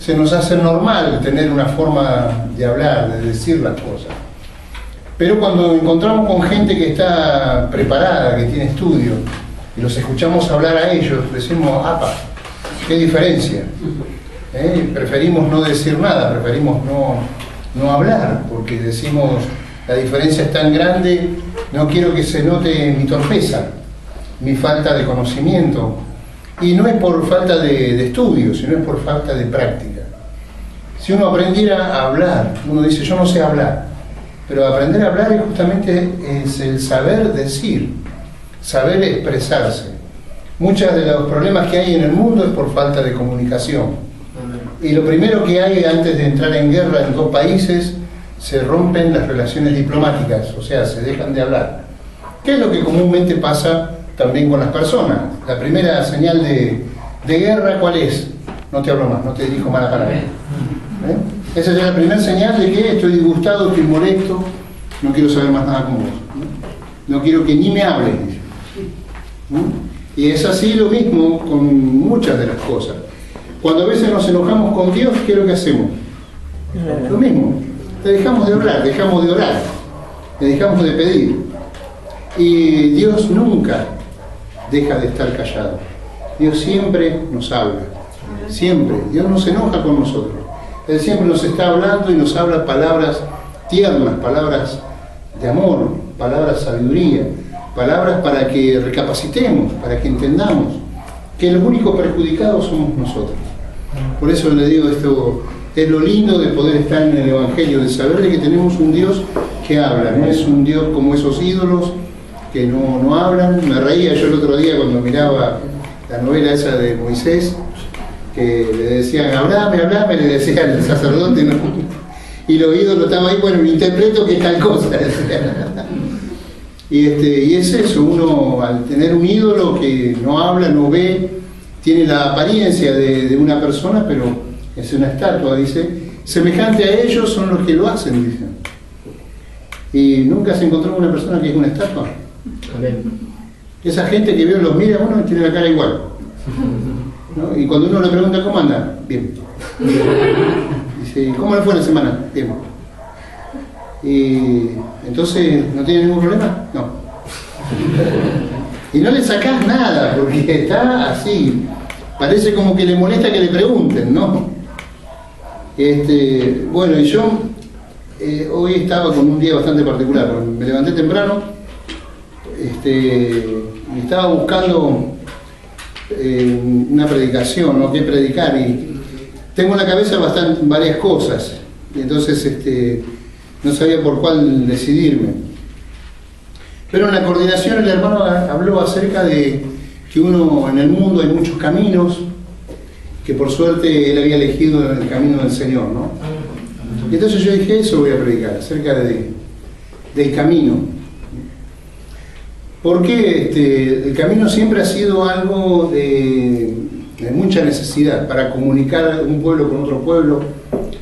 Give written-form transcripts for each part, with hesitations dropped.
se nos hace normal tener una forma de hablar, de decir las cosas. Pero cuando encontramos con gente que está preparada, que tiene estudio, y los escuchamos hablar a ellos, decimos, ¡apa! ¡Qué diferencia! Preferimos no decir nada, preferimos no hablar, porque decimos, la diferencia es tan grande, no quiero que se note mi torpeza, mi falta de conocimiento. Y no es por falta de estudio, sino es por falta de práctica. Si uno aprendiera a hablar, uno dice, yo no sé hablar, pero aprender a hablar es justamente el saber decir, saber expresarse. Muchos de los problemas que hay en el mundo es por falta de comunicación. Y lo primero que hay antes de entrar en guerra en dos países, se rompen las relaciones diplomáticas, o sea, se dejan de hablar. ¿Qué es lo que comúnmente pasa también con las personas? La primera señal de guerra, ¿cuál es? No te hablo más, no te dirijo más la palabra. Esa es la primera señal de que estoy disgustado, estoy molesto, no quiero saber más nada con vos. No quiero que ni me hables. Y es así lo mismo con muchas de las cosas. Cuando a veces nos enojamos con Dios, ¿qué es lo que hacemos? Lo mismo. Le dejamos de hablar, dejamos de orar, le dejamos de pedir. Y Dios nunca deja de estar callado. Dios siempre nos habla. Siempre. Dios no se enoja con nosotros. Él siempre nos está hablando y nos habla palabras tiernas, palabras de amor, palabras de sabiduría, palabras para que recapacitemos, para que entendamos que los únicos perjudicados somos nosotros. Por eso le digo, esto es lo lindo de poder estar en el Evangelio, de saber de que tenemos un Dios que habla, no es un Dios como esos ídolos que no hablan. Me reía yo el otro día cuando miraba la novela esa de Moisés, que le decían, hablame, le decía el sacerdote, ¿no? Y los ídolos estaban ahí, bueno, interpreto que es tal cosa. Y es eso, uno al tener un ídolo que no habla, no ve, tiene la apariencia de una persona, pero es una estatua, dice, semejante a ellos son los que lo hacen, dice. Y nunca se encontró una persona que es una estatua. Esa gente que los mira a uno y tiene la cara igual, ¿no? Y cuando uno le pregunta cómo anda, bien. Dice, ¿cómo le fue la semana? Bien. Y entonces, ¿no tiene ningún problema? No. Y no le sacás nada, porque está así. Parece como que le molesta que le pregunten, ¿no? Bueno, y yo hoy estaba con un día bastante particular, porque me levanté temprano, y estaba buscando una predicación, ¿no? Qué predicar, y tengo en la cabeza varias cosas, y entonces no sabía por cuál decidirme. Pero en la coordinación el hermano habló acerca de que en el mundo hay muchos caminos, que por suerte él había elegido el camino del Señor, ¿no? Y entonces yo dije, eso voy a predicar, acerca del camino. Porque el camino siempre ha sido algo de mucha necesidad, para comunicar un pueblo con otro pueblo,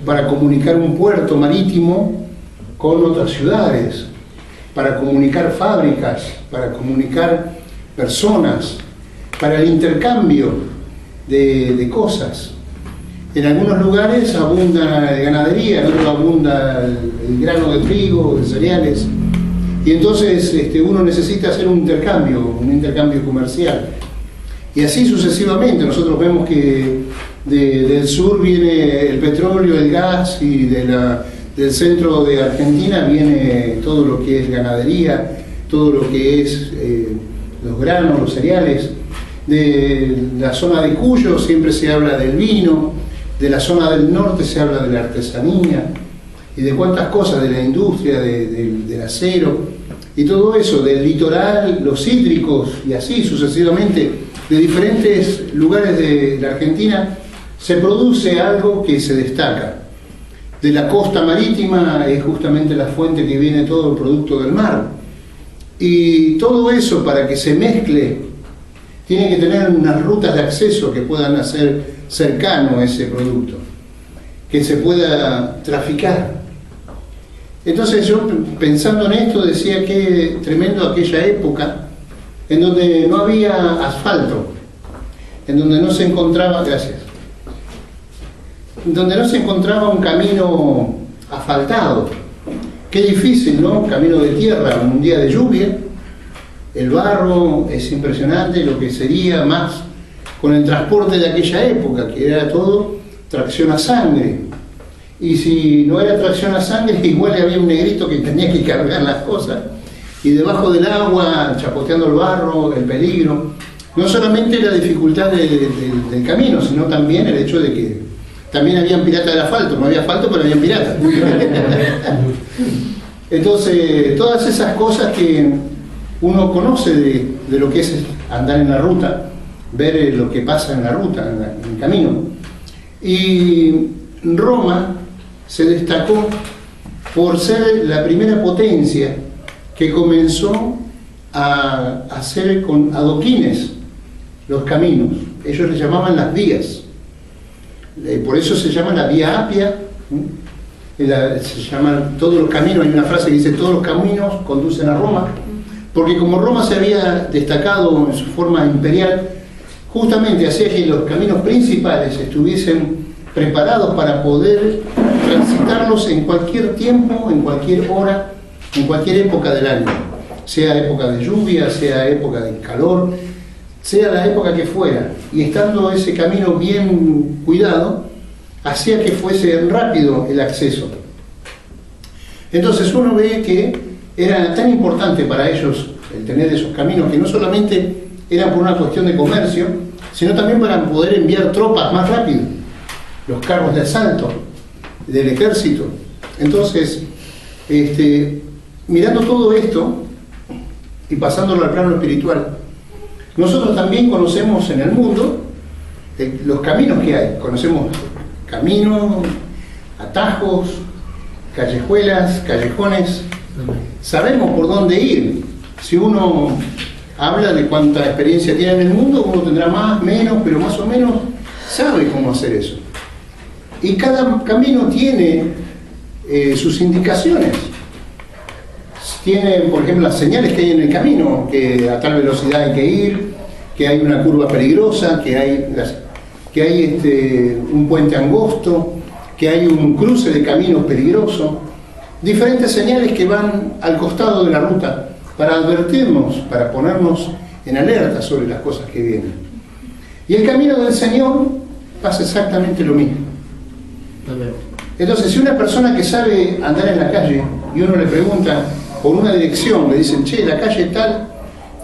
para comunicar un puerto marítimo con otras ciudades, para comunicar fábricas, para comunicar personas, para el intercambio de cosas. En algunos lugares abunda la ganadería, en otros abunda el grano de trigo, de cereales, y entonces uno necesita hacer un intercambio comercial. Y así sucesivamente. Nosotros vemos que del sur viene el petróleo, el gas, y del centro de Argentina viene todo lo que es ganadería, todo lo que es los granos, los cereales. De la zona de Cuyo siempre se habla del vino, de la zona del norte se habla de la artesanía, y de cuántas cosas, de la industria, del acero, y todo eso, del litoral, los cítricos, y así sucesivamente, de diferentes lugares de la Argentina, se produce algo que se destaca. De la costa marítima es justamente la fuente que viene todo el producto del mar. Y todo eso, para que se mezcle, tiene que tener unas rutas de acceso que puedan hacer cercano a ese producto, que se pueda traficar. Entonces yo, pensando en esto, decía que tremendo aquella época en donde no había asfalto, en donde no se encontraba, donde no se encontraba un camino asfaltado. Qué difícil, ¿no? Camino de tierra, un día de lluvia, el barro es impresionante, lo que sería más con el transporte de aquella época, que era todo tracción a sangre. Y si no era tracción a sangre, igual había un negrito que tenía que cargar las cosas. Y debajo del agua, chapoteando el barro, el peligro. No solamente la dificultad del camino, sino también el hecho de que también habían piratas del asfalto. No había asfalto, pero habían piratas. Entonces, todas esas cosas que uno conoce de lo que es andar en la ruta, ver lo que pasa en la ruta, en el camino. Y Roma se destacó por ser la primera potencia que comenzó a hacer con adoquines los caminos. Ellos les llamaban las vías. Por eso se llama la Vía Apia. Se llaman todos los caminos, hay una frase que dice todos los caminos conducen a Roma, porque como Roma se había destacado en su forma imperial, justamente hacía que los caminos principales estuviesen preparados para poder transitarlos en cualquier tiempo, en cualquier hora, en cualquier época del año, sea época de lluvia, sea época de calor, sea la época que fuera, y estando ese camino bien cuidado, hacía que fuese rápido el acceso. Entonces uno ve que era tan importante para ellos el tener esos caminos, que no solamente eran por una cuestión de comercio, sino también para poder enviar tropas más rápido, los carros de asalto del ejército. Entonces, mirando todo esto y pasándolo al plano espiritual, nosotros también conocemos en el mundo los caminos que hay. Conocemos caminos, atajos, callejuelas, callejones. Sabemos por dónde ir. Si uno habla de cuánta experiencia tiene en el mundo, uno tendrá más, menos, pero más o menos sabe cómo hacer eso. Y cada camino tiene sus indicaciones. Tiene, por ejemplo, las señales que hay en el camino, que a tal velocidad hay que ir, que hay una curva peligrosa, que hay un puente angosto, que hay un cruce de caminos peligroso. Diferentes señales que van al costado de la ruta para advertirnos, para ponernos en alerta sobre las cosas que vienen. Y el camino del Señor pasa exactamente lo mismo. Entonces, si una persona que sabe andar en la calle y uno le pregunta por una dirección, le dicen, che, la calle tal,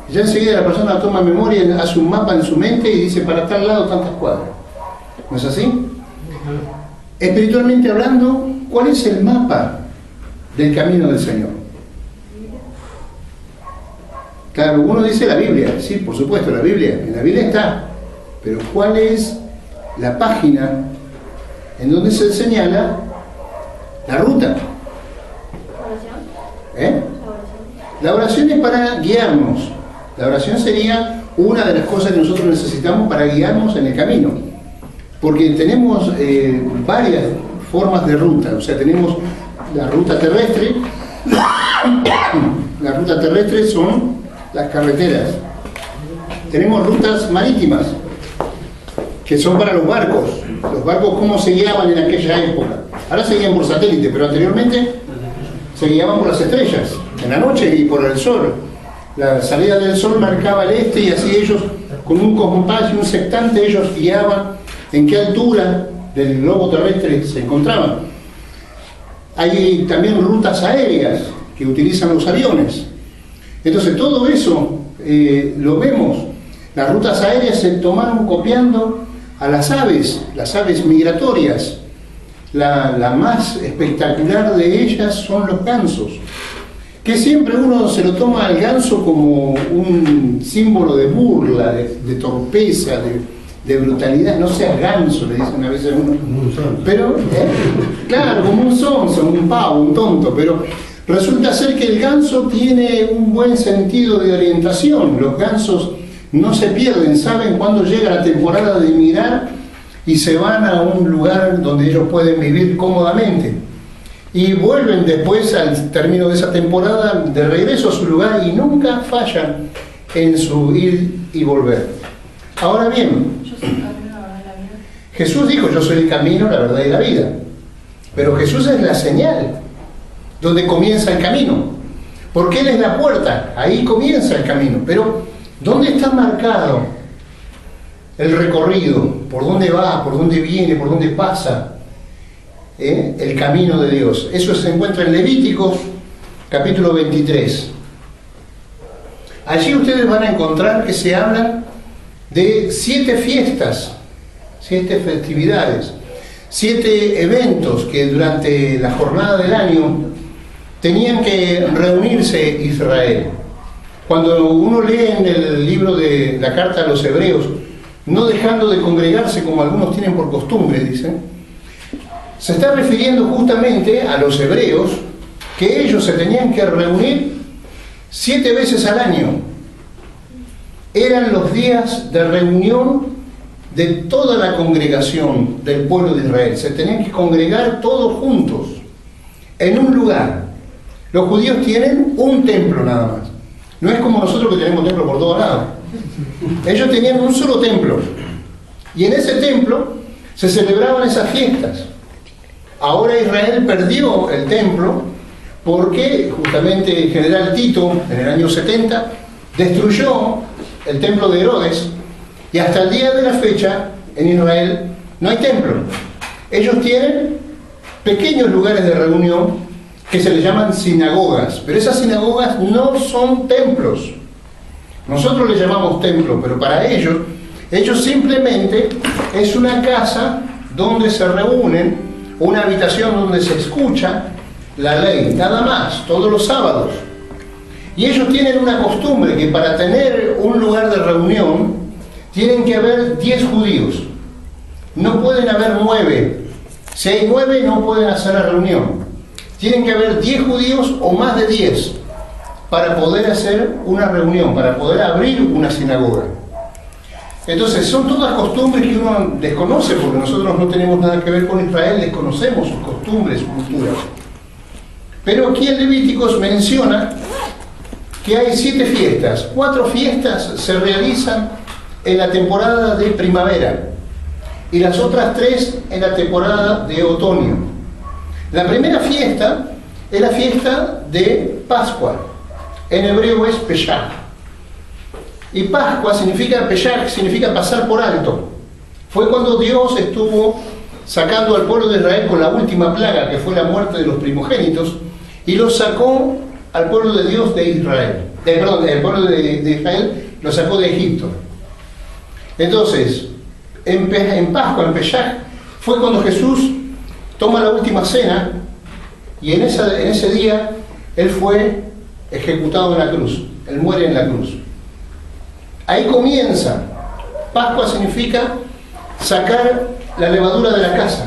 ya enseguida la persona toma memoria, hace un mapa en su mente y dice, para tal lado tantas cuadras. ¿No es así? Espiritualmente hablando, ¿cuál es el mapa del camino del Señor? Claro, uno dice la Biblia, sí, por supuesto, la Biblia, en la Biblia está, pero ¿cuál es la página en donde se señala la ruta? La oración es para guiarnos. La oración sería una de las cosas que nosotros necesitamos para guiarnos en el camino, porque tenemos varias formas de ruta. O sea, tenemos la ruta terrestre. La ruta terrestre son las carreteras. Tenemos rutas marítimas, que son para los barcos. Los barcos, ¿cómo se guiaban en aquella época? Ahora se guían por satélite, pero anteriormente se guiaban por las estrellas, en la noche y por el sol. La salida del sol marcaba el este y así ellos, con un compás y un sextante, ellos guiaban en qué altura del globo terrestre se encontraban. Hay también rutas aéreas que utilizan los aviones. Entonces todo eso lo vemos. Las rutas aéreas se tomaron copiando a las aves migratorias. La más espectacular de ellas son los gansos, que siempre uno se lo toma al ganso como un símbolo de burla, de torpeza, de brutalidad. No seas ganso, le dicen a veces a uno. Pero, claro, como un sonso, un pavo, un tonto, pero resulta ser que el ganso tiene un buen sentido de orientación. Los gansos no se pierden, saben cuándo llega la temporada de migrar y se van a un lugar donde ellos pueden vivir cómodamente. Y vuelven después, al término de esa temporada, de regreso a su lugar y nunca fallan en su ir y volver. Ahora bien, Jesús dijo, yo soy el camino, la verdad y la vida. Pero Jesús es la señal donde comienza el camino. Porque Él es la puerta, ahí comienza el camino. Pero, ¿dónde está marcado el recorrido? ¿Por dónde va? ¿Por dónde viene? ¿Por dónde pasa? El camino de Dios. Eso se encuentra en Levíticos, capítulo 23. Allí ustedes van a encontrar que se habla de 7 fiestas, 7 festividades, 7 eventos que durante la jornada del año tenían que reunirse Israel. Cuando uno lee en el libro de la carta a los hebreos, no dejando de congregarse como algunos tienen por costumbre, dicen, se está refiriendo justamente a los hebreos, que ellos se tenían que reunir 7 veces al año. Eran los días de reunión de toda la congregación del pueblo de Israel. Se tenían que congregar todos juntos en un lugar. Los judíos tienen un templo nada más. No es como nosotros que tenemos templos por todos lados. Ellos tenían un solo templo. Y en ese templo se celebraban esas fiestas. Ahora Israel perdió el templo porque justamente el general Tito, en el año 70, destruyó el templo de Herodes, y hasta el día de la fecha en Israel no hay templo. Ellos tienen pequeños lugares de reunión que se les llaman sinagogas, pero esas sinagogas no son templos. Nosotros les llamamos templo, pero para ellos simplemente es una casa donde se reúnen, una habitación donde se escucha la ley, nada más, todos los sábados. Y ellos tienen una costumbre que para tener un lugar de reunión tienen que haber 10 judíos. No pueden haber 9. Si hay 9 no pueden hacer la reunión. Tienen que haber 10 judíos o más de 10 para poder hacer una reunión, para poder abrir una sinagoga. Entonces son todas costumbres que uno desconoce, porque nosotros no tenemos nada que ver con Israel, desconocemos sus costumbres, sus culturas. Pero aquí en Levíticos menciona que hay 7 fiestas. 4 fiestas se realizan en la temporada de primavera y las otras 3 en la temporada de otoño. La primera fiesta es la fiesta de Pascua. En hebreo es Pesach. Y Pascua significa, Pesach significa pasar por alto. Fue cuando Dios estuvo sacando al pueblo de Israel con la última plaga, que fue la muerte de los primogénitos, y los sacó al pueblo de Dios de Israel. El pueblo de Israel lo sacó de Egipto. Entonces, en Pascua, en Pesach, fue cuando Jesús toma la última cena, y en ese día Él fue ejecutado en la cruz. Él muere en la cruz. Ahí comienza. Pascua significa sacar la levadura de la casa.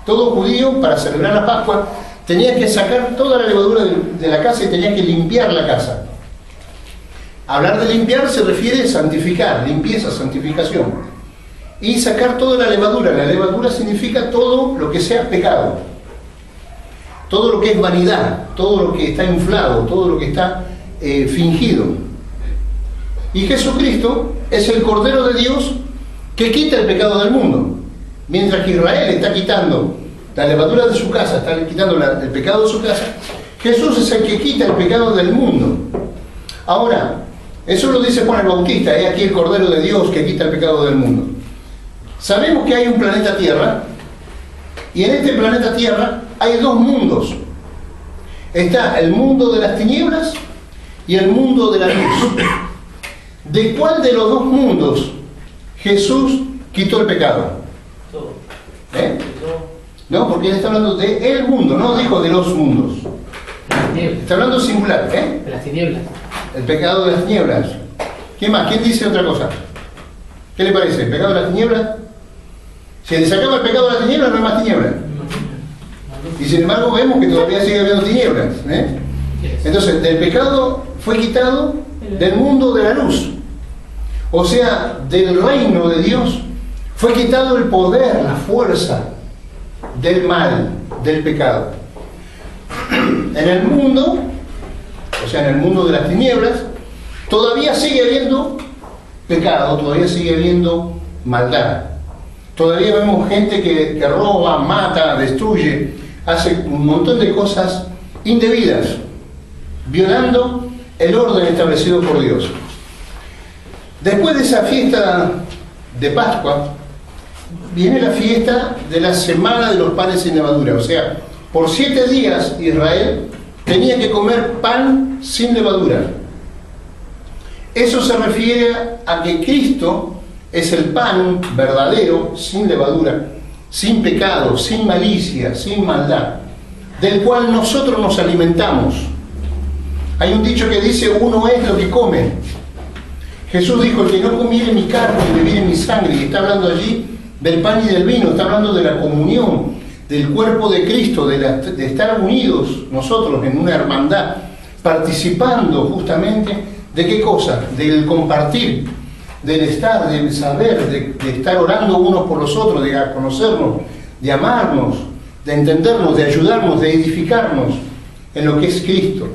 Todo judío, para celebrar la Pascua, tenía que sacar toda la levadura de la casa y tenía que limpiar la casa. Hablar de limpiar se refiere a santificar, limpieza, santificación. Y sacar toda la levadura. La levadura significa todo lo que sea pecado. Todo lo que es vanidad, todo lo que está inflado, todo lo que está fingido. Y Jesucristo es el Cordero de Dios que quita el pecado del mundo. Mientras que Israel está quitando la levadura de su casa, está quitando el pecado de su casa, Jesús es el que quita el pecado del mundo. Ahora, eso lo dice Juan el Bautista, he aquí el Cordero de Dios que quita el pecado del mundo. Sabemos que hay un planeta Tierra, y en este planeta Tierra hay 2 mundos. Está el mundo de las tinieblas y el mundo de la luz. ¿De cuál de los 2 mundos Jesús quitó el pecado? No, porque él está hablando de el mundo, no dijo de los mundos. Está hablando singular, De las tinieblas. El pecado de las tinieblas. ¿Quién más? ¿Quién dice otra cosa? ¿Qué le parece? ¿El pecado de las tinieblas? Si le sacamos el pecado de las tinieblas, no hay más tinieblas. Y sin embargo vemos que todavía sigue habiendo tinieblas. Entonces, el pecado fue quitado del mundo de la luz. O sea, del reino de Dios fue quitado el poder, la fuerza del mal, del pecado. En el mundo, o sea, en el mundo de las tinieblas, todavía sigue habiendo pecado, todavía sigue habiendo maldad. Todavía vemos gente que roba, mata, destruye, hace un montón de cosas indebidas, violando el orden establecido por Dios. Después de esa fiesta de Pascua, viene la fiesta de la Semana de los Panes sin Levadura. O sea, por 7 días Israel tenía que comer pan sin levadura. Eso se refiere a que Cristo es el pan verdadero, sin levadura, sin pecado, sin malicia, sin maldad, del cual nosotros nos alimentamos. Hay un dicho que dice: uno es lo que come. Jesús dijo: el que no comiere mi carne y bebiere mi sangre. Y está hablando allí del pan y del vino, está hablando de la comunión, del cuerpo de Cristo, de estar unidos nosotros en una hermandad, participando justamente de qué cosa, del compartir, del estar, del saber, de estar orando unos por los otros, de conocernos, de amarnos, de entendernos, de ayudarnos, de edificarnos en lo que es Cristo.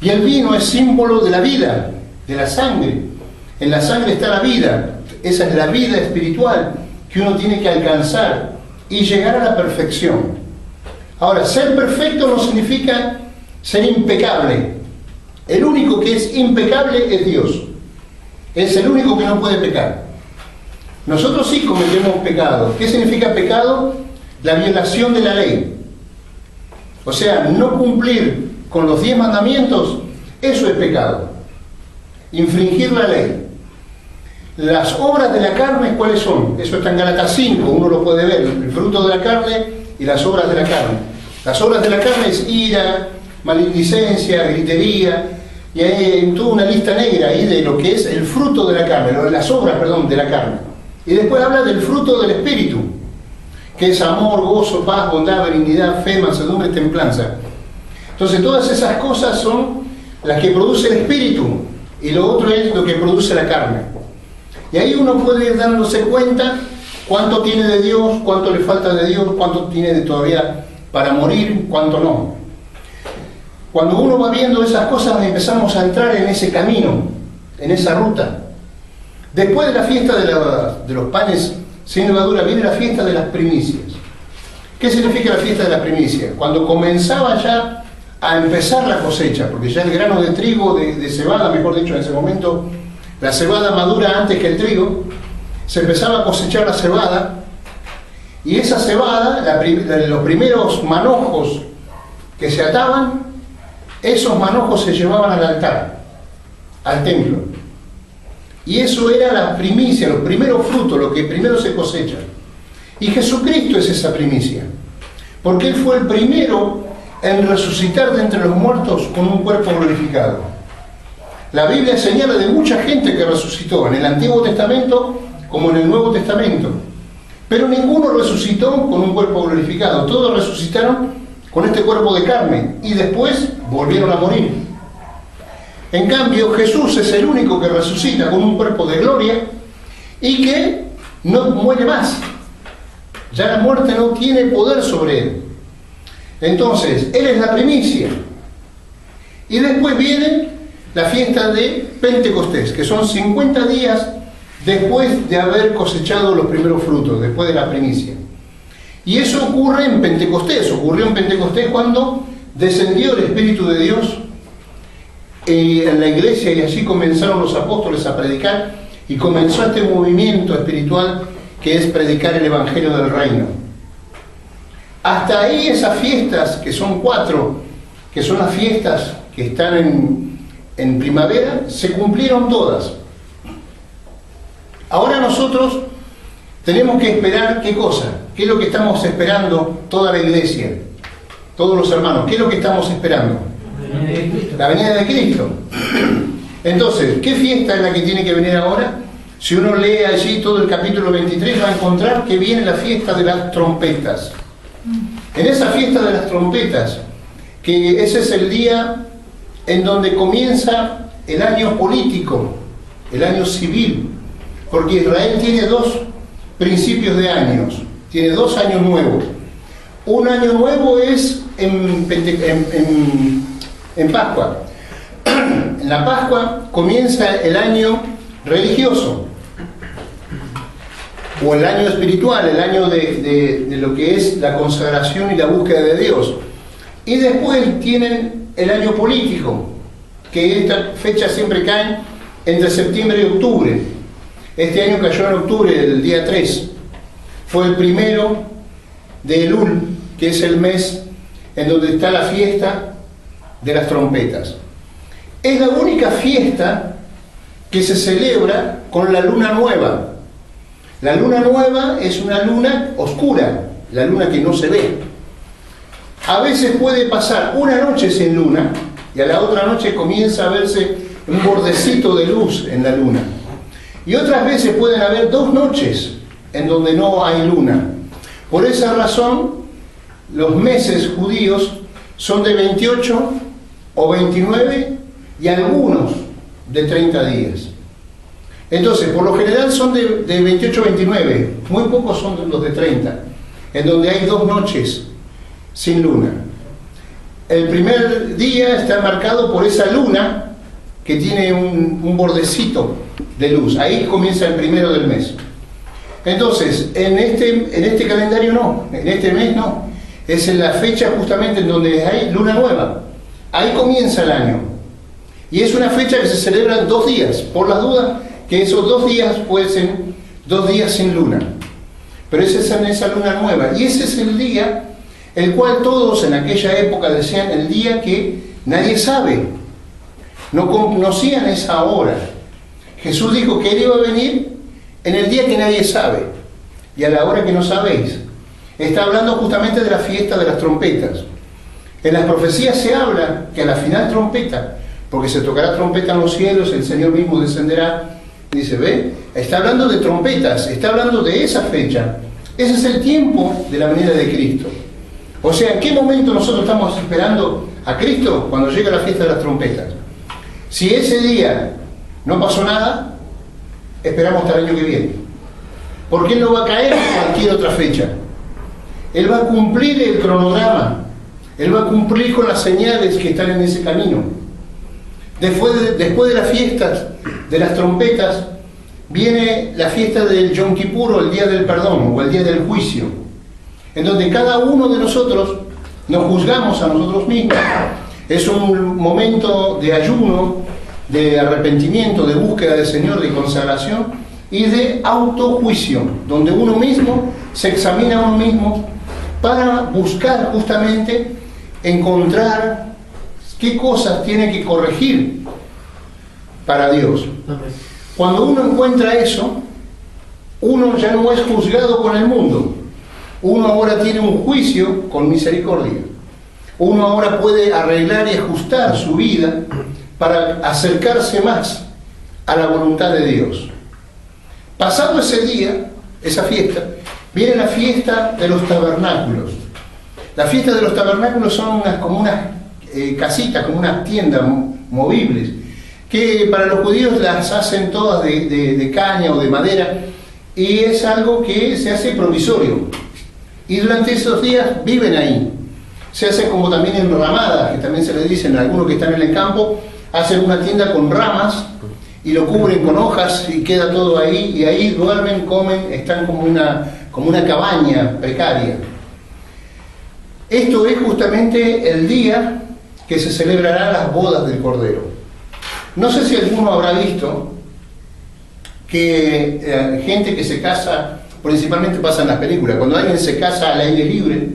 Y el vino es símbolo de la vida, de la sangre. En la sangre está la vida, esa es la vida espiritual que uno tiene que alcanzar y llegar a la perfección. Ahora, ser perfecto no significa ser impecable. El único que es impecable es Dios. Es el único que no puede pecar. Nosotros sí cometemos pecado. ¿Qué significa pecado? La violación de la ley. O sea, no cumplir con los 10 mandamientos, eso es pecado. Infringir la ley. Las obras de la carne, ¿cuáles son? Eso está en Gálatas 5, uno lo puede ver, el fruto de la carne y las obras de la carne. Las obras de la carne es ira, maledicencia, gritería, y hay toda una lista negra ahí de lo que es el fruto de la carne, las obras, perdón, de la carne. Y después habla del fruto del Espíritu, que es amor, gozo, paz, bondad, benignidad, fe, mansedumbre, templanza. Entonces todas esas cosas son las que produce el Espíritu, y lo otro es lo que produce la carne. Y ahí uno puede ir dándose cuenta cuánto tiene de Dios, cuánto le falta de Dios, cuánto tiene de todavía para morir, cuánto no. Cuando uno va viendo esas cosas, empezamos a entrar en ese camino, en esa ruta. Después de la fiesta de los panes sin levadura, viene la fiesta de las primicias. ¿Qué significa la fiesta de las primicias? Cuando comenzaba ya a empezar la cosecha, porque ya el grano de trigo, de cebada, mejor dicho, en ese momento, la cebada madura antes que el trigo, se empezaba a cosechar la cebada, y esa cebada, los primeros manojos que se ataban, esos manojos se llevaban al altar, al templo. Y eso era la primicia, los primeros frutos, lo que primero se cosecha. Y Jesucristo es esa primicia, porque Él fue el primero en resucitar de entre los muertos con un cuerpo glorificado. La Biblia señala de mucha gente que resucitó, en el Antiguo Testamento como en el Nuevo Testamento. Pero ninguno resucitó con un cuerpo glorificado. Todos resucitaron con este cuerpo de carne y después volvieron a morir. En cambio, Jesús es el único que resucita con un cuerpo de gloria y que no muere más. Ya la muerte no tiene poder sobre Él. Entonces, Él es la primicia. Y después viene la fiesta de Pentecostés, que son 50 días después de haber cosechado los primeros frutos, después de la primicia. Y eso ocurre en Pentecostés, ocurrió en Pentecostés cuando descendió el Espíritu de Dios en la iglesia, y allí comenzaron los apóstoles a predicar, y comenzó este movimiento espiritual que es predicar el Evangelio del Reino. Hasta ahí esas fiestas, que son 4, que son las fiestas que están en primavera, se cumplieron todas. Ahora nosotros tenemos que esperar, ¿qué cosa? ¿Qué es lo que estamos esperando toda la iglesia? Todos los hermanos, ¿qué es lo que estamos esperando? La venida de Cristo. Entonces, ¿qué fiesta es la que tiene que venir ahora? Si uno lee allí todo el capítulo 23, va a encontrar que viene la fiesta de las trompetas. En esa fiesta de las trompetas, que ese es el día en donde comienza el año político, el año civil, porque Israel tiene 2 principios de años, tiene 2 años nuevos. Un año nuevo es en Pascua. En la Pascua comienza el año religioso. o el año espiritual, el año de lo que es la consagración y la búsqueda de Dios. Y después tienen el año político, que esta fecha siempre caen entre septiembre y octubre. Este año cayó en octubre, el día 3. Fue el primero de Elul, que es el mes en donde está la fiesta de las trompetas. Es la única fiesta que se celebra con la luna nueva. La luna nueva es una luna oscura, la luna que no se ve. A veces puede pasar una noche sin luna y a la otra noche comienza a verse un bordecito de luz en la luna. Y otras veces pueden haber 2 noches en donde no hay luna. Por esa razón, los meses judíos son de 28 o 29 y algunos de 30 días. Entonces, por lo general son de 28 a 29, muy pocos son los de 30, en donde hay 2 noches sin luna. El primer día está marcado por esa luna que tiene un bordecito de luz. Ahí comienza el primero del mes. Entonces, en este calendario no, en este mes no. Es en la fecha justamente en donde hay luna nueva. Ahí comienza el año. Y es una fecha que se celebra en 2 días. Por las dudas, que esos 2 días pueden ser 2 días sin luna. Pero esa es en esa luna nueva. Y ese es el día el cual todos en aquella época decían el día que nadie sabe. No conocían esa hora. Jesús dijo que Él iba a venir en el día que nadie sabe y a la hora que no sabéis. Está hablando justamente de la fiesta de las trompetas. En las profecías se habla que a la final trompeta, porque se tocará trompeta en los cielos, el Señor mismo descenderá. Dice, ¿ve? Está hablando de trompetas, está hablando de esa fecha. Ese es el tiempo de la venida de Cristo. O sea, ¿en qué momento nosotros estamos esperando a Cristo? Cuando llega la fiesta de las trompetas. Si ese día no pasó nada, esperamos hasta el año que viene. Porque Él no va a caer en cualquier otra fecha. Él va a cumplir el cronograma. Él va a cumplir con las señales que están en ese camino. Después de las fiestas de las trompetas, viene la fiesta del Yom Kippur, o el día del perdón, o el día del juicio, en donde cada uno de nosotros nos juzgamos a nosotros mismos. Es un momento de ayuno, de arrepentimiento, de búsqueda del Señor, de consagración y de autojuicio, donde uno mismo se examina a uno mismo para buscar justamente encontrar qué cosas tiene que corregir para Dios. Cuando uno encuentra eso, uno ya no es juzgado con el mundo. Uno ahora tiene un juicio con misericordia. Uno ahora puede arreglar y ajustar su vida para acercarse más a la voluntad de Dios. Pasado ese día, esa fiesta, viene la fiesta de los tabernáculos. La fiesta de los tabernáculos son como unas casitas, como unas tiendas movibles, que para los judíos las hacen todas de caña o de madera, y es algo que se hace provisorio. Y durante esos días viven ahí. Se hacen como también enramadas, que también se les dicen a algunos que están en el campo, hacen una tienda con ramas y lo cubren con hojas y queda todo ahí, y ahí duermen, comen, están como una cabaña precaria. Esto es justamente el día que se celebrarán las bodas del Cordero. No sé si alguno habrá visto que gente que se casa, principalmente pasa en las películas, cuando alguien se casa al aire libre,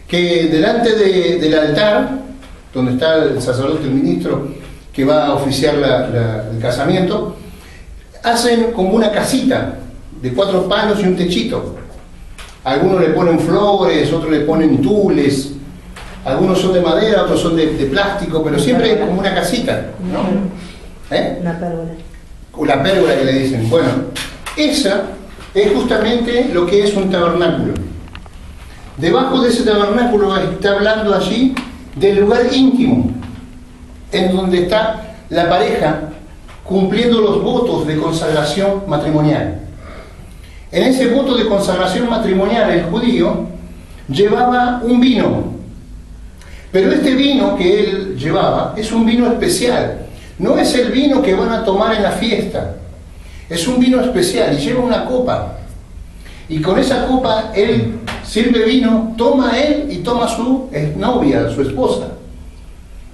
que delante del altar, donde está el sacerdote, el ministro, que va a oficiar el casamiento, hacen como una casita de 4 palos y un techito. Algunos le ponen flores, otros le ponen tules, algunos son de madera, otros son de plástico, pero siempre es como una casita, ¿no? Una pérgola. O la pérgola que le dicen. Bueno, esa es justamente lo que es un tabernáculo. Debajo de ese tabernáculo está hablando allí del lugar íntimo, en donde está la pareja cumpliendo los votos de consagración matrimonial. En ese voto de consagración matrimonial, el judío llevaba un vino, pero este vino que él llevaba es un vino especial. No es el vino que van a tomar en la fiesta, es un vino especial y lleva una copa. Y con esa copa él sirve vino, toma él y toma su novia, su esposa.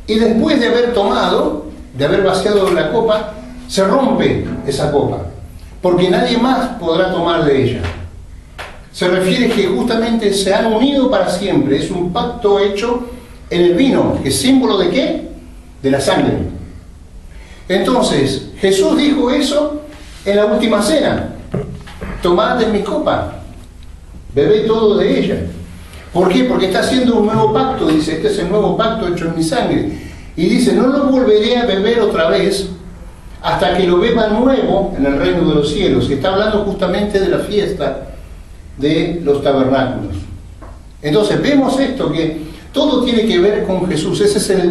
Y después de haber tomado, de haber vaciado la copa, se rompe esa copa, porque nadie más podrá tomar de ella. Se refiere que justamente se han unido para siempre. Es un pacto hecho en el vino, que es símbolo de ¿qué? De la sangre. Entonces, Jesús dijo eso en la última cena. Tomad de mi copa, bebed todo de ella. ¿Por qué? Porque está haciendo un nuevo pacto, dice, este es el nuevo pacto hecho en mi sangre. Y dice, no lo volveré a beber otra vez hasta que lo beba nuevo en el reino de los cielos. Y está hablando justamente de la fiesta de los tabernáculos. Entonces vemos esto, que todo tiene que ver con Jesús. Esa es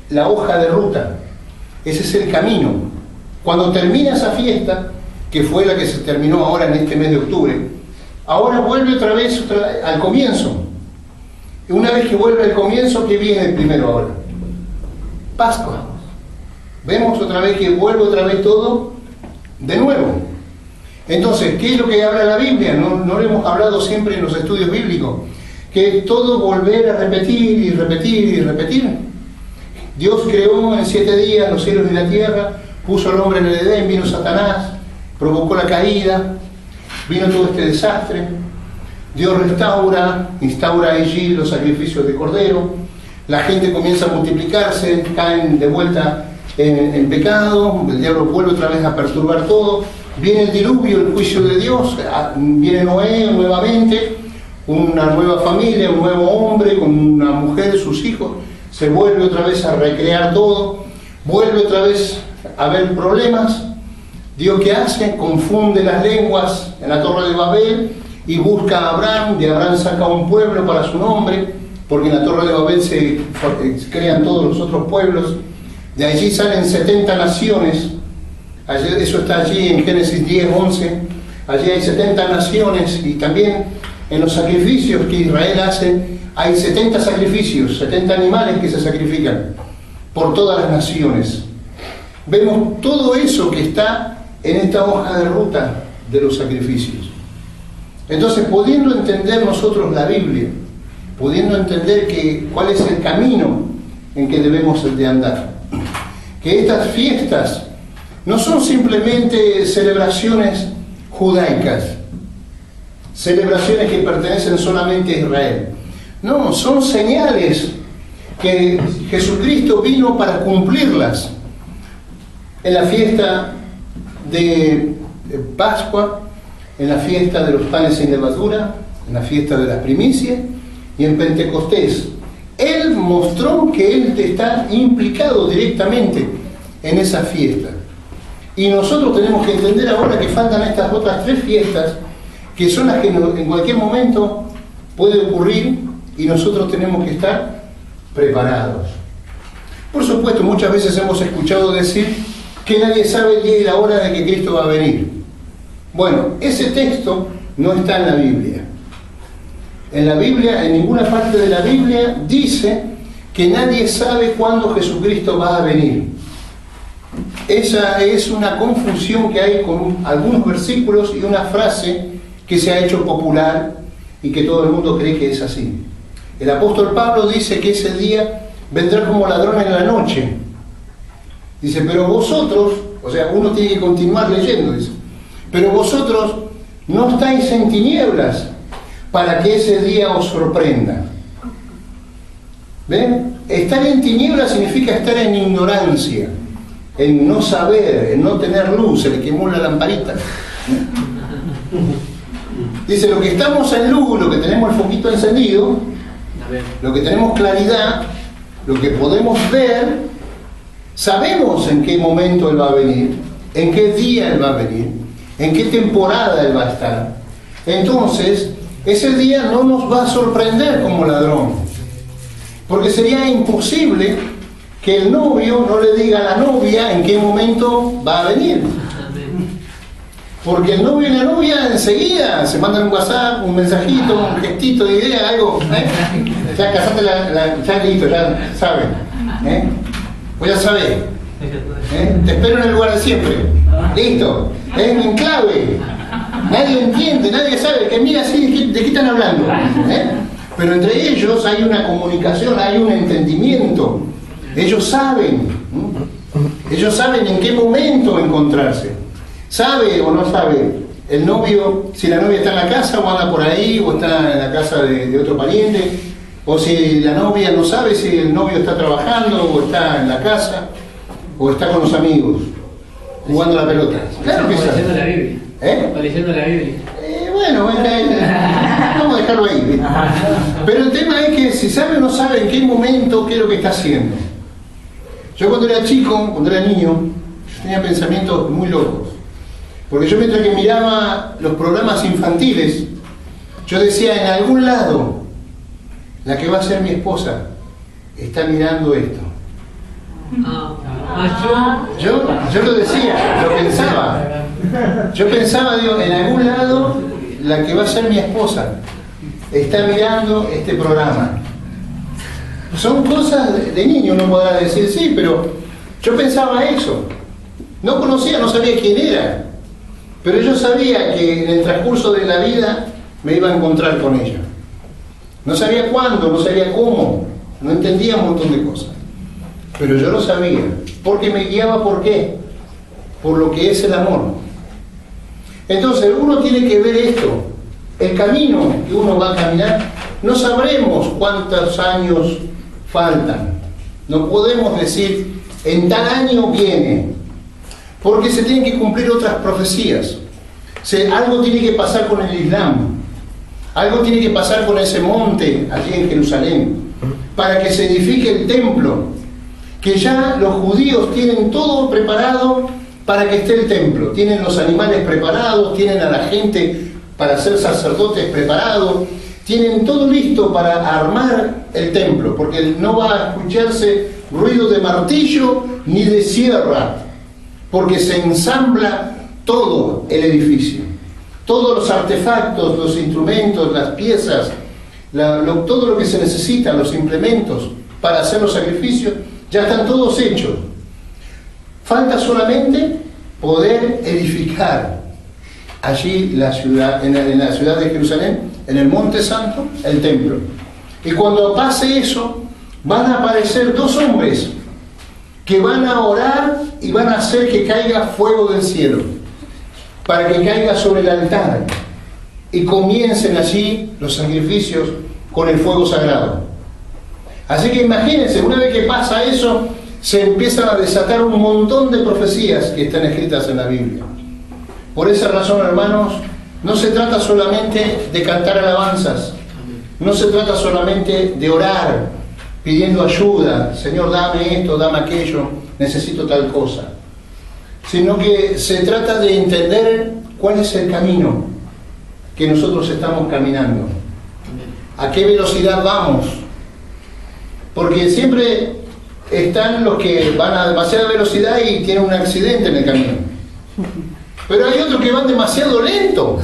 la hoja de ruta, ese es el camino. Cuando termina esa fiesta, que fue la que se terminó ahora en este mes de octubre, ahora vuelve otra vez al comienzo. Y una vez que vuelve al comienzo, ¿qué viene primero ahora? Pascua. Vemos otra vez que vuelve otra vez todo de nuevo. Entonces, ¿qué es lo que habla la Biblia? No lo hemos hablado siempre en los estudios bíblicos, que todo volver a repetir y repetir y repetir. Dios creó en 7 días los cielos y la tierra, puso al hombre en el Edén, vino Satanás, provocó la caída, vino todo este desastre. Dios instaura allí los sacrificios de cordero, la gente comienza a multiplicarse, caen de vuelta en pecado, el diablo vuelve otra vez a perturbar todo, viene el diluvio, el juicio de Dios, viene Noé nuevamente, una nueva familia, un nuevo hombre con una mujer, sus hijos, se vuelve otra vez a recrear todo, vuelve otra vez a haber problemas. Dios, ¿qué hace? Confunde las lenguas en la Torre de Babel y busca a Abraham, de Abraham saca un pueblo para su nombre, porque en la Torre de Babel se crean todos los otros pueblos. De allí salen 70 naciones, eso está allí en Génesis 10, 11, allí hay 70 naciones, y también en los sacrificios que Israel hace, hay 70 sacrificios, 70 animales que se sacrifican por todas las naciones. Vemos todo eso que está en esta hoja de ruta de los sacrificios. Entonces, pudiendo entender nosotros la Biblia, pudiendo entender cuál es el camino en que debemos de andar, que estas fiestas no son simplemente celebraciones judaicas, celebraciones que pertenecen solamente a Israel. No, son señales que Jesucristo vino para cumplirlas. En la fiesta de Pascua, en la fiesta de los panes sin levadura, en la fiesta de las primicias y en Pentecostés. Él mostró que Él está implicado directamente en esa fiesta. Y nosotros tenemos que entender ahora que faltan estas otras 3 fiestas, que son las que en cualquier momento puede ocurrir, y nosotros tenemos que estar preparados. Por supuesto, muchas veces hemos escuchado decir que nadie sabe el día y la hora de que Cristo va a venir. Bueno, ese texto no está en la Biblia. En la Biblia, en ninguna parte de la Biblia dice que nadie sabe cuándo Jesucristo va a venir. Esa es una confusión que hay con algunos versículos y una frase que se ha hecho popular y que todo el mundo cree que es así. El apóstol Pablo dice que ese día vendrá como ladrón en la noche. Dice, pero vosotros, o sea, uno tiene que continuar leyendo, dice, pero vosotros no estáis en tinieblas para que ese día os sorprenda. ¿Ven? Estar en tinieblas significa estar en ignorancia, en no saber, en no tener luz, se le quemó la lamparita. Dice, lo que estamos en luz, lo que tenemos el foquito encendido, lo que tenemos claridad, lo que podemos ver, sabemos en qué momento Él va a venir, en qué día Él va a venir, en qué temporada Él va a estar. Entonces, ese día no nos va a sorprender como ladrón, porque sería imposible que el novio no le diga a la novia en qué momento va a venir. Porque el novio y la novia enseguida se mandan un WhatsApp, un mensajito, un gestito de idea, algo. Ya casaste ya listo, ya saben. Pues ya sabés. Te espero en el lugar de siempre. Listo. Es en clave. Nadie entiende, nadie sabe, que mira así, ¿de qué están hablando? Pero entre ellos hay una comunicación, hay un entendimiento. Ellos saben en qué momento encontrarse. ¿Sabe o no sabe el novio si la novia está en la casa o anda por ahí o está en la casa de otro pariente? O si la novia no sabe si el novio está trabajando o está en la casa o está con los amigos jugando la pelota. Claro que sabe. Leyendo la Biblia. O leyendo la Biblia. Bueno, vamos a dejarlo ahí, ¿viste? Pero el tema es que si sabe o no sabe en qué momento, qué es lo que está haciendo. Yo cuando era chico, cuando era niño, yo tenía pensamientos muy locos. Porque yo mientras que miraba los programas infantiles, yo decía, en algún lado, la que va a ser mi esposa está mirando esto. Yo lo decía, lo pensaba. Yo pensaba, digo, en algún lado, la que va a ser mi esposa está mirando este programa. Son cosas de niño, uno podrá decir, sí, pero yo pensaba eso. No conocía, no sabía quién era, pero yo sabía que en el transcurso de la vida me iba a encontrar con ella. No sabía cuándo, no sabía cómo, no entendía un montón de cosas. Pero yo lo sabía, porque me guiaba, ¿por qué? Por lo que es el amor. Entonces uno tiene que ver esto, el camino que uno va a caminar, no sabremos cuántos años faltan. No podemos decir, en tal año viene, porque se tienen que cumplir otras profecías. Algo tiene que pasar con el Islam, algo tiene que pasar con ese monte allí en Jerusalén, para que se edifique el templo, que ya los judíos tienen todo preparado para que esté el templo. Tienen los animales preparados, tienen a la gente para ser sacerdotes preparados, tienen todo listo para armar el templo, porque no va a escucharse ruido de martillo ni de sierra, porque se ensambla todo el edificio. Todos los artefactos, los instrumentos, las piezas, todo lo que se necesita, los implementos para hacer los sacrificios, ya están todos hechos. Falta solamente poder edificar allí la ciudad, en la ciudad de Jerusalén, en el Monte Santo, el templo. Y cuando pase eso, van a aparecer dos hombres que van a orar y van a hacer que caiga fuego del cielo, para que caiga sobre el altar y comiencen allí los sacrificios con el fuego sagrado. Así que imagínense, una vez que pasa eso, se empiezan a desatar un montón de profecías que están escritas en la Biblia. Por esa razón, hermanos, no se trata solamente de cantar alabanzas, no se trata solamente de orar pidiendo ayuda, Señor, dame esto, dame aquello, necesito tal cosa, sino que se trata de entender cuál es el camino que nosotros estamos caminando, a qué velocidad vamos, porque siempre están los que van a demasiada velocidad y tienen un accidente en el camino, pero hay otros que van demasiado lento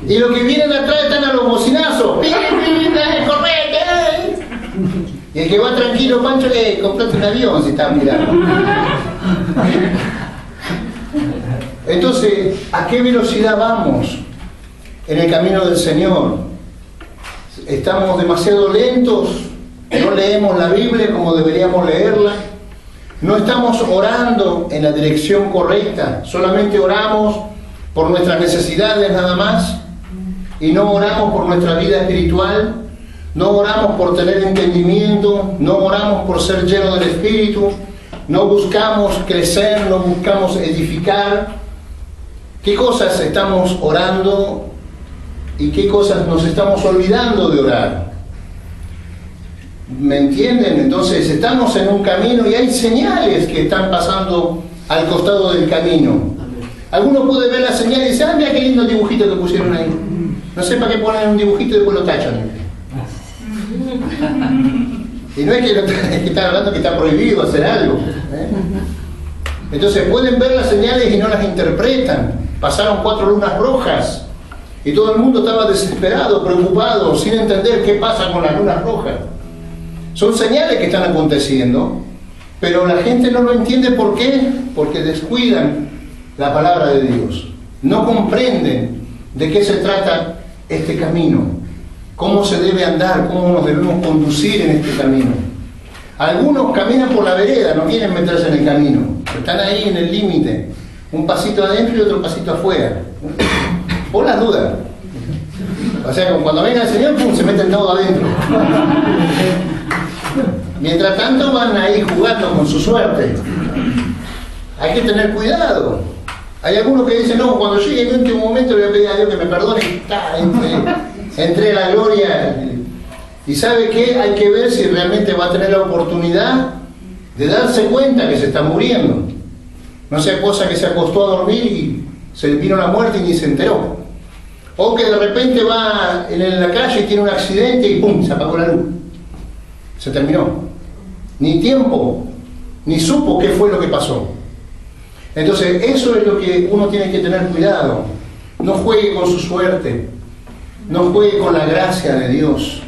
y los que vienen atrás están a los bocinazos, correte, y el que va tranquilo, Pancho, comprate un avión si está mirando. Entonces, ¿a qué velocidad vamos en el camino del Señor? ¿Estamos demasiado lentos? ¿No leemos la Biblia como deberíamos leerla? ¿No estamos orando en la dirección correcta? ¿Solamente oramos por nuestras necesidades nada más? ¿Y no oramos por nuestra vida espiritual? ¿No oramos por tener entendimiento? ¿No oramos por ser llenos del Espíritu? ¿No buscamos crecer? ¿No buscamos edificar? ¿Qué cosas estamos orando y qué cosas nos estamos olvidando de orar? ¿Me entienden? Entonces estamos en un camino y hay señales que están pasando al costado del camino. Algunos pueden ver la señal y dicen, ah, mira qué lindo dibujito que pusieron ahí. No sé para qué ponen un dibujito y después lo tachan. Y no es que están hablando que está prohibido hacer algo. Entonces pueden ver las señales y no las interpretan. Pasaron 4 lunas rojas y todo el mundo estaba desesperado, preocupado, sin entender qué pasa con las lunas rojas. Son señales que están aconteciendo, pero la gente no lo entiende. ¿Por qué? Porque descuidan la palabra de Dios. no comprenden de qué se trata este camino, cómo se debe andar, cómo nos debemos conducir en este camino. Algunos caminan por la vereda, no quieren meterse en el camino, están ahí en el límite, un pasito adentro y otro pasito afuera, por las dudas. O sea, cuando venga el Señor, ¡pum!, se meten todo adentro. Mientras tanto van ahí jugando con su suerte. Hay que tener cuidado. Hay algunos que dicen, no, cuando llegue en último momento le voy a pedir a Dios que me perdone y entré a la gloria. Y ¿sabe qué? Hay que ver si realmente va a tener la oportunidad de darse cuenta que se está muriendo. No sea cosa que se acostó a dormir y se le vino la muerte y ni se enteró. O que de repente va en la calle y tiene un accidente y ¡pum!, se apagó la luz. Se terminó. Ni tiempo, ni supo qué fue lo que pasó. Entonces, eso es lo que uno tiene que tener cuidado. No juegue con su suerte. No juegue con la gracia de Dios.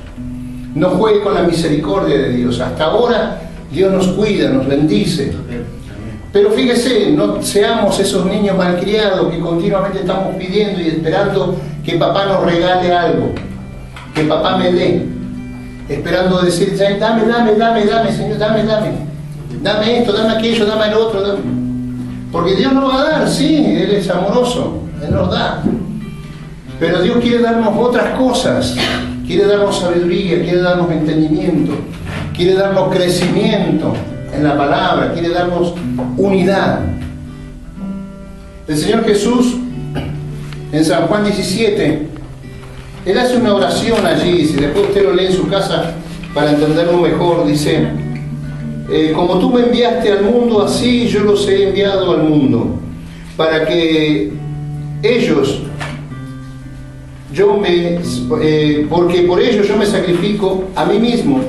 No juegue con la misericordia de Dios. Hasta ahora Dios nos cuida, nos bendice. Pero fíjese, no seamos esos niños malcriados que continuamente estamos pidiendo y esperando que papá nos regale algo, que papá me dé, esperando decir, dame, Señor, dame esto, dame aquello, dame el otro, dame. Porque Dios nos va a dar, sí, Él es amoroso, Él nos da, pero Dios quiere darnos otras cosas, quiere darnos sabiduría, quiere darnos entendimiento, quiere darnos crecimiento en la palabra, quiere darnos unidad. El Señor Jesús, en San Juan 17, Él hace una oración allí, si después usted lo lee en su casa para entenderlo mejor, dice, como tú me enviaste al mundo, así yo los he enviado al mundo, para que ellos, porque por ellos yo me sacrifico a mí mismo,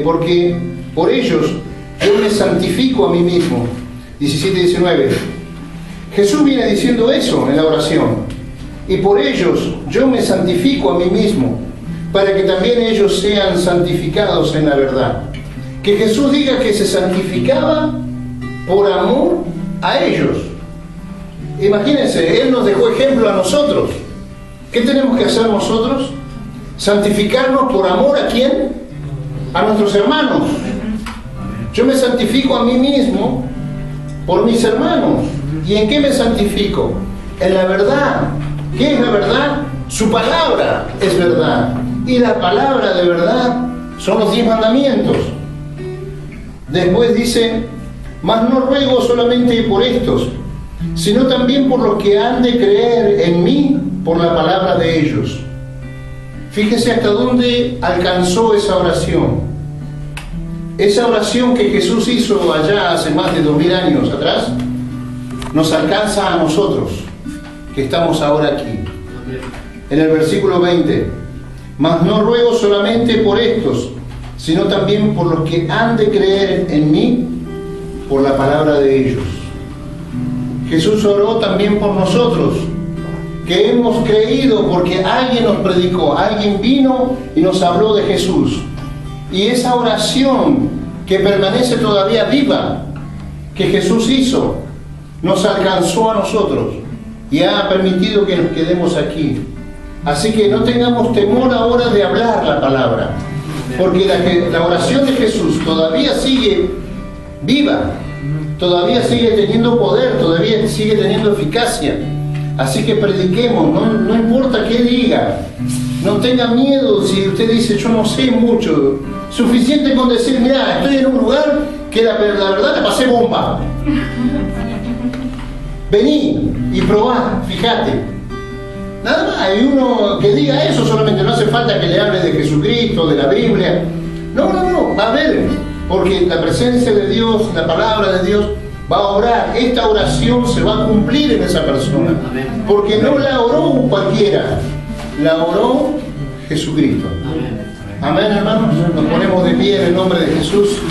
porque por ellos yo me santifico a mí mismo. 17-19. Jesús viene diciendo eso en la oración. Y por ellos yo me santifico a mí mismo, para que también ellos sean santificados en la verdad. Que Jesús diga que se santificaba por amor a ellos. Imagínense, Él nos dejó ejemplo a nosotros. ¿Qué tenemos que hacer nosotros? Santificarnos por amor ¿a quién? A nuestros hermanos. Yo me santifico a mí mismo por mis hermanos. ¿Y en qué me santifico? En la verdad. ¿Qué es la verdad? Su palabra es verdad. Y la palabra de verdad son los 10 mandamientos. Después dice, mas no ruego solamente por estos, sino también por los que han de creer en mí por la palabra de ellos. Fíjese hasta dónde alcanzó esa oración. Esa oración que Jesús hizo allá hace más de 2000 años atrás, nos alcanza a nosotros, que estamos ahora aquí. En el versículo 20, mas no ruego solamente por estos, sino también por los que han de creer en mí por la palabra de ellos. Jesús oró también por nosotros, que hemos creído porque alguien nos predicó, alguien vino y nos habló de Jesús. Y esa oración que permanece todavía viva, que Jesús hizo, nos alcanzó a nosotros y ha permitido que nos quedemos aquí. Así que no tengamos temor ahora de hablar la palabra, porque la oración de Jesús todavía sigue viva, todavía sigue teniendo poder, todavía sigue teniendo eficacia. Así que prediquemos, no importa qué diga, no tenga miedo si usted dice yo no sé mucho, suficiente con decir, mira, estoy en un lugar que la verdad le pasé bomba. Vení y probá, fíjate. Nada más, hay uno que diga eso solamente, no hace falta que le hable de Jesucristo, de la Biblia. No, va a ver, porque la presencia de Dios, la palabra de Dios va a orar. Esta oración se va a cumplir en esa persona, porque no la oró cualquiera, la oró Jesucristo. Amén, hermanos. Nos ponemos de pie en el nombre de Jesús.